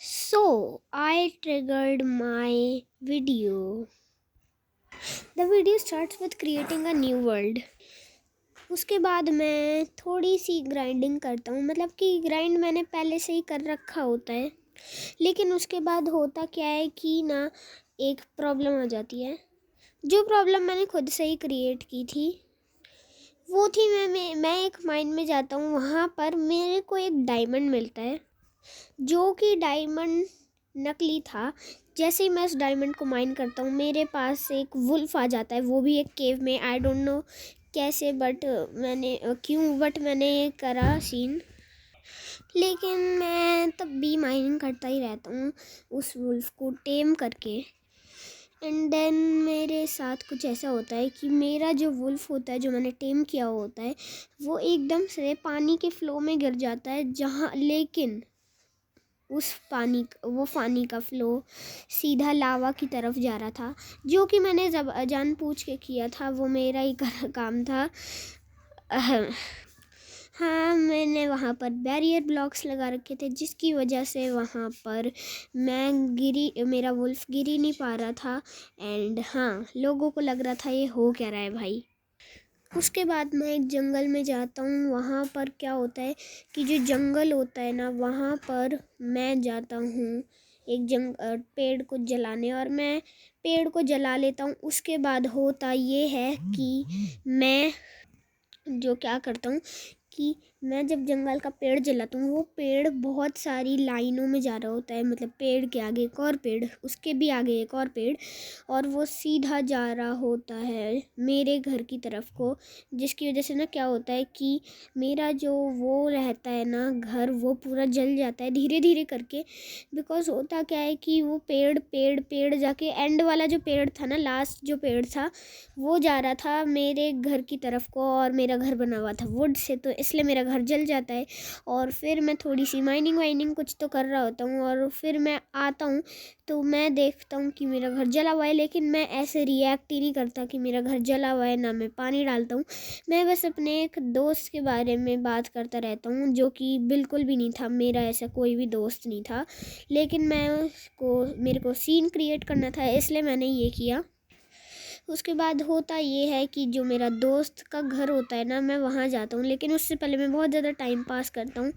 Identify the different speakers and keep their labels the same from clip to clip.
Speaker 1: So I triggered my video. The video starts with creating a new world. उसके बाद मैं थोड़ी सी grinding करता हूँ, मतलब कि ग्राइंड मैंने पहले से ही कर रखा होता है। लेकिन उसके बाद होता क्या है कि ना एक प्रॉब्लम आ जाती है। जो प्रॉब्लम मैंने खुद से ही क्रिएट की थी वो थी मैं एक माइन में जाता हूँ। वहाँ पर मेरे को एक डायमंड मिलता है जो कि डायमंड नकली था। जैसे ही मैं उस डायमंड को माइन करता हूँ मेरे पास एक वुल्फ आ जाता है, वो भी एक केव में। आई डोंट नो कैसे, बट मैंने ये करा सीन। लेकिन मैं तब भी माइनिंग करता ही रहता हूँ उस वुल्फ को टेम करके। एंड देन मेरे साथ कुछ ऐसा होता है कि मेरा जो वुल्फ होता है जो मैंने टेम किया होता है वो एकदम से पानी के फ्लो में गिर जाता है, जहाँ लेकिन वो पानी का फ्लो सीधा लावा की तरफ जा रहा था, जो कि मैंने जब जानबूझ के किया था। वो मेरा ही काम था। हाँ, मैंने वहाँ पर बैरियर ब्लॉक्स लगा रखे थे जिसकी वजह से वहाँ पर मेरा वुल्फ गिर ही नहीं पा रहा था। एंड हाँ, लोगों को लग रहा था ये हो क्या रहा है भाई। उसके बाद मैं एक जंगल में जाता हूँ। वहाँ पर क्या होता है कि जो जंगल होता है ना, वहाँ पर मैं जाता हूँ एक पेड़ को जलाने, और मैं पेड़ को जला लेता हूँ। उसके बाद होता ये है कि मैं जो क्या करता हूँ कि मैं जब जंगल का पेड़ जलाता हूँ वो पेड़ बहुत सारी लाइनों में जा रहा होता है, मतलब पेड़ के आगे एक और पेड़, उसके भी आगे एक और पेड़, और वो सीधा जा रहा होता है मेरे घर की तरफ को। जिसकी वजह से ना क्या होता है कि मेरा जो वो रहता है ना घर, वो पूरा जल जाता है धीरे धीरे करके। बिकॉज होता क्या है कि वो पेड़ पेड़ पेड़ जाके एंड वाला जो पेड़ था ना, लास्ट जो पेड़ था, वो जा रहा था मेरे घर की तरफ को, और मेरा घर बना हुआ था वुड से, तो इसलिए मेरा घर जल जाता है। और फिर मैं थोड़ी सी माइनिंग वाइनिंग कुछ तो कर रहा होता हूँ, और फिर मैं आता हूँ तो मैं देखता हूँ कि मेरा घर जला हुआ है। लेकिन मैं ऐसे रिएक्ट ही नहीं करता कि मेरा घर जला हुआ है, ना मैं पानी डालता हूँ। मैं बस अपने एक दोस्त के बारे में बात करता रहता हूँ, जो कि बिल्कुल भी नहीं था, मेरा ऐसा कोई भी दोस्त नहीं था। लेकिन मेरे को सीन क्रिएट करना था, इसलिए मैंने ये किया। उसके बाद होता ये है कि जो मेरा दोस्त का घर होता है ना, मैं वहाँ जाता हूँ। लेकिन उससे पहले मैं बहुत ज़्यादा टाइम पास करता हूँ।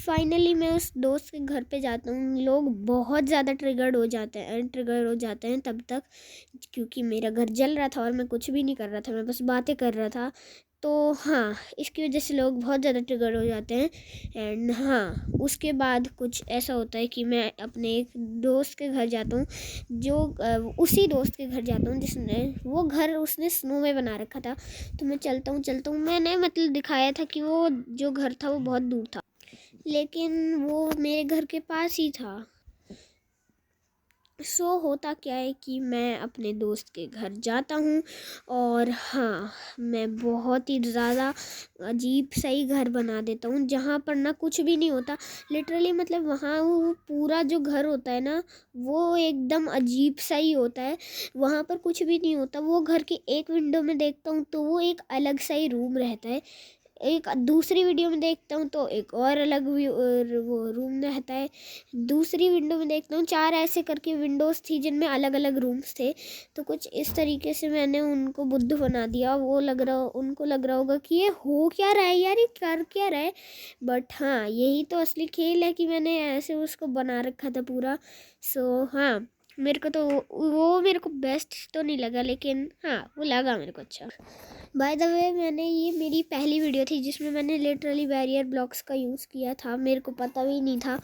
Speaker 1: फाइनली मैं उस दोस्त के घर पे जाता हूँ। लोग बहुत ज़्यादा ट्रिगर हो जाते हैं तब तक, क्योंकि मेरा घर जल रहा था और मैं कुछ भी नहीं कर रहा था, मैं बस बातें कर रहा था। तो हाँ, इसकी वजह से लोग बहुत ज़्यादा ट्रिगर हो जाते हैं। एंड हाँ, उसके बाद कुछ ऐसा होता है कि मैं अपने एक दोस्त के घर जाता हूँ, उसी दोस्त के घर जाता हूँ जिसने वो घर उसने स्नो में बना रखा था। तो मैं चलता हूँ, मैंने मतलब दिखाया था कि वो जो घर था वो बहुत दूर था, लेकिन वो मेरे घर के पास ही था। होता क्या है कि मैं अपने दोस्त के घर जाता हूँ, और हाँ, मैं बहुत ही ज़्यादा अजीब सा ही घर बना देता हूँ जहाँ पर ना कुछ भी नहीं होता। लिटरली मतलब वहाँ वो पूरा जो घर होता है ना, वो एकदम अजीब सा ही होता है। वहाँ पर कुछ भी नहीं होता। वो घर की एक विंडो में देखता हूँ तो वो एक अलग सा ही रूम रहता है। एक दूसरी वीडियो में देखता हूँ तो एक और अलग वो रूम रहता है। दूसरी विंडो में देखता हूँ, 4 ऐसे करके विंडोज़ थी जिनमें अलग अलग रूम्स थे। तो कुछ इस तरीके से मैंने उनको बुद्धू बना दिया। उनको लग रहा होगा कि ये हो क्या रहा है यार, ये कर क्या रहा है। बट हाँ, यही तो असली खेल है कि मैंने ऐसे उसको बना रखा था पूरा। हाँ, मेरे को तो वो मेरे को बेस्ट तो नहीं लगा, लेकिन हाँ, वो लगा मेरे को अच्छा। बाय द वे, ये मेरी पहली वीडियो थी जिसमें मैंने लिटरली बैरियर ब्लॉक्स का यूज़ किया था। मेरे को पता भी नहीं था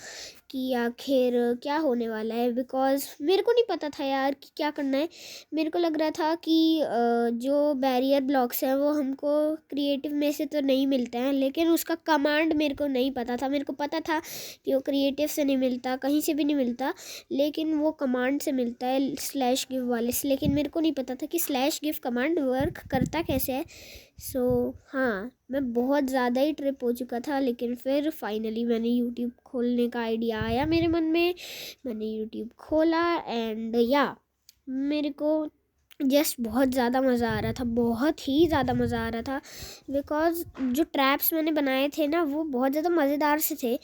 Speaker 1: कि आखिर क्या होने वाला है, बिकॉज़ मेरे को नहीं पता था यार कि क्या करना है। मेरे को लग रहा था कि जो बैरियर ब्लॉक्स हैं वो हमको क्रिएटिव में से तो नहीं मिलते हैं, लेकिन उसका कमांड मेरे को नहीं पता था। मेरे को पता था कि वो क्रिएटिव से नहीं मिलता, कहीं से भी नहीं मिलता, लेकिन वो कमांड से मिलता है स्लैश गिव वाले से। लेकिन मेरे को नहीं पता था कि स्लैश गिव कमांड वर्क करता कैसे है। हाँ, मैं बहुत ज़्यादा ही ट्रिप हो चुका था, लेकिन फिर फाइनली मैंने यूट्यूब खोलने का आइडिया आया मेरे मन में। मैंने यूट्यूब खोला एंड या मेरे को जस्ट बहुत ज़्यादा मज़ा आ रहा था, बहुत ही ज़्यादा मज़ा आ रहा था। बिकॉज़ जो ट्रैप्स मैंने बनाए थे ना वो बहुत ज़्यादा मज़ेदार से थे,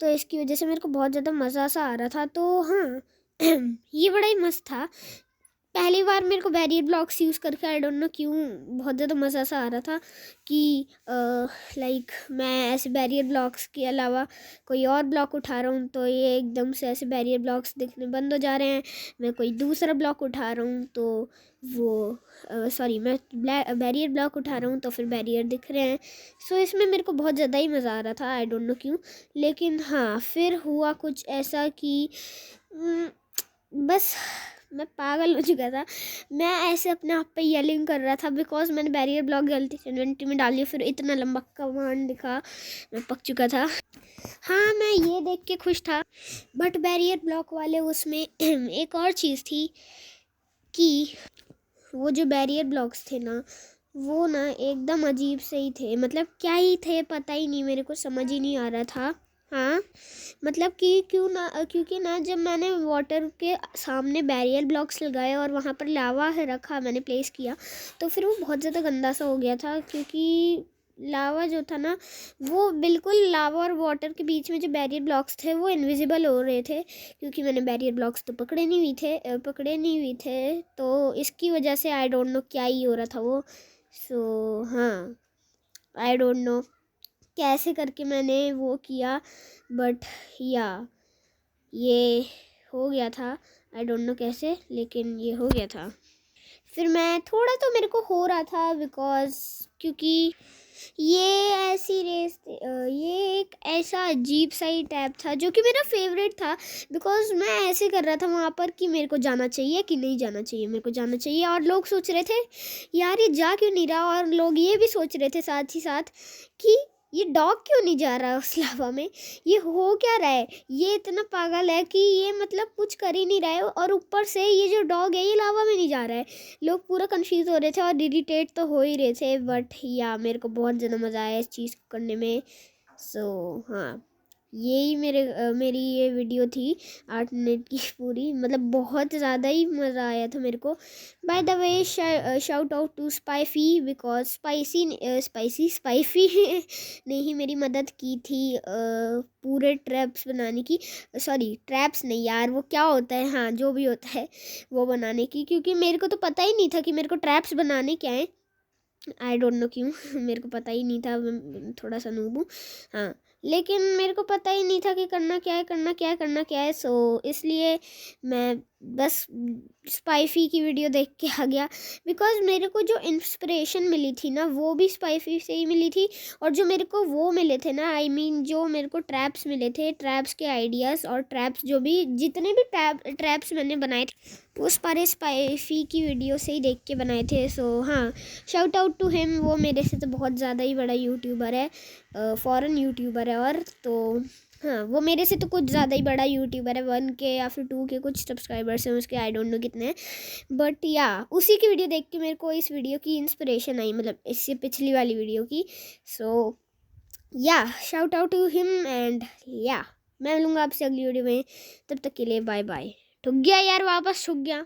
Speaker 1: तो इसकी वजह से मेरे को बहुत ज़्यादा मज़ा सा आ रहा था। तो हाँ ये बड़ा ही मस्त था। पहली बार मेरे को बैरियर ब्लॉक्स यूज़ करके आई डोंट नो क्यों बहुत ज़्यादा मज़ा सा आ रहा था कि लाइक मैं ऐसे बैरियर ब्लॉक्स के अलावा कोई और ब्लॉक उठा रहा हूँ तो ये एकदम से ऐसे बैरियर ब्लॉक्स दिखने बंद हो जा रहे हैं। मैं कोई दूसरा ब्लॉक उठा रहा हूँ तो वो सॉरी मैं बैरियर ब्लॉक उठा रहा हूँ तो फिर बैरियर दिख रहे हैं। सो इसमें मेरे को बहुत ज़्यादा ही मज़ा आ रहा था, आई डोंट नो क्यों। लेकिन हाँ फिर हुआ कुछ ऐसा कि बस मैं पागल हो चुका था। मैं ऐसे अपने आप पे येलिंग कर रहा था बिकॉज मैंने बैरियर ब्लॉक गलती से इन्वेंटरी में डाल दिया, फिर इतना लंबा कमांड दिखा, मैं पक चुका था। हाँ मैं ये देख के खुश था, बट बैरियर ब्लॉक वाले उसमें एक और चीज़ थी कि वो जो बैरियर ब्लॉक्स थे ना वो ना एकदम अजीब से ही थे, मतलब क्या ही थे पता ही नहीं, मेरे को समझ ही नहीं आ रहा था। हाँ मतलब कि क्योंकि ना जब मैंने वाटर के सामने बैरियर ब्लॉक्स लगाए और वहाँ पर लावा है रखा, मैंने प्लेस किया, तो फिर वो बहुत ज़्यादा गंदा सा हो गया था। क्योंकि लावा जो था ना वो बिल्कुल लावा और वाटर के बीच में जो बैरियर ब्लॉक्स थे वो इनविजिबल हो रहे थे, क्योंकि मैंने बैरियर ब्लॉक्स तो पकड़े नहीं हुए थे। तो इसकी वजह से आई डोंट नो क्या ही हो रहा था वो। सो हाँ आई डोंट नो कैसे करके मैंने वो किया, बट या ये हो गया था। आई डोंट नो कैसे, लेकिन ये हो गया था। फिर मैं थोड़ा तो मेरे को हो रहा था बिकॉज क्योंकि ये ऐसी रेस ये एक ऐसा अजीब सा ही टैब था जो कि मेरा फेवरेट था। बिकॉज मैं ऐसे कर रहा था वहाँ पर कि मेरे को जाना चाहिए कि नहीं जाना चाहिए, मेरे को जाना चाहिए, और लोग सोच रहे थे यार ये जा क्यों नहीं रहा, और लोग ये भी सोच रहे थे साथ ही साथ कि ये डॉग क्यों नहीं जा रहा उस लावा में, ये हो क्या रहा है, ये इतना पागल है कि ये मतलब कुछ कर ही नहीं रहा है, और ऊपर से ये जो डॉग है ये लावा में नहीं जा रहा है। लोग पूरा कंफ्यूज हो रहे थे और इरिटेट तो हो ही रहे थे, बट या मेरे को बहुत ज़्यादा मज़ा आया इस चीज़ को करने में। सो हाँ यही मेरी ये वीडियो थी 8 मिनट की पूरी, मतलब बहुत ज़्यादा ही मज़ा आया था मेरे को। By the way shout out to Spyfy because Spyfy ने ही मेरी मदद की थी पूरे ट्रैप्स बनाने की, सॉरी ट्रैप्स नहीं यार वो क्या होता है, हाँ जो भी होता है वो बनाने की, क्योंकि मेरे को तो पता ही नहीं था कि मेरे को ट्रैप्स बनाने क्या है। आई डोंट नो क्यों मेरे को पता ही नहीं था, मैं थोड़ा सा नूब हूँ। हाँ लेकिन मेरे को पता ही नहीं था कि करना क्या है करना क्या है। सो इसलिए मैं बस स्पाइफी की वीडियो देख के आ गया, बिकॉज मेरे को जो इंस्पिरेशन मिली थी ना वो भी स्पाइफी से ही मिली थी, और जो मेरे को वो मिले थे ना आई मीन जो मेरे को ट्रैप्स मिले थे, ट्रैप्स के आइडियाज़ और ट्रैप्स जो भी जितने भी ट्रैप्स मैंने बनाए थे वो सारे स्पाइफी की वीडियो से ही देख के बनाए थे। सो हाँ शाउट आउट टू हिम, वो मेरे से तो बहुत ज़्यादा ही बड़ा यूट्यूबर है, फॉरेन यूट्यूबर है, और तो हाँ वो मेरे से तो कुछ ज़्यादा ही बड़ा यूट्यूबर है, 1K या फिर 2K कुछ सब्सक्राइबर्स हैं उसके, आई डोंट नो कितने हैं, बट या उसी की वीडियो देख के मेरे को इस वीडियो की इंस्पिरेशन आई, मतलब इससे पिछली वाली वीडियो की। So yeah shout out to him and yeah मैं मिलूँगा आपसे अगली वीडियो में, तब तक के लिए बाय बाय। ठुक गया यार, वापस ठुक गया।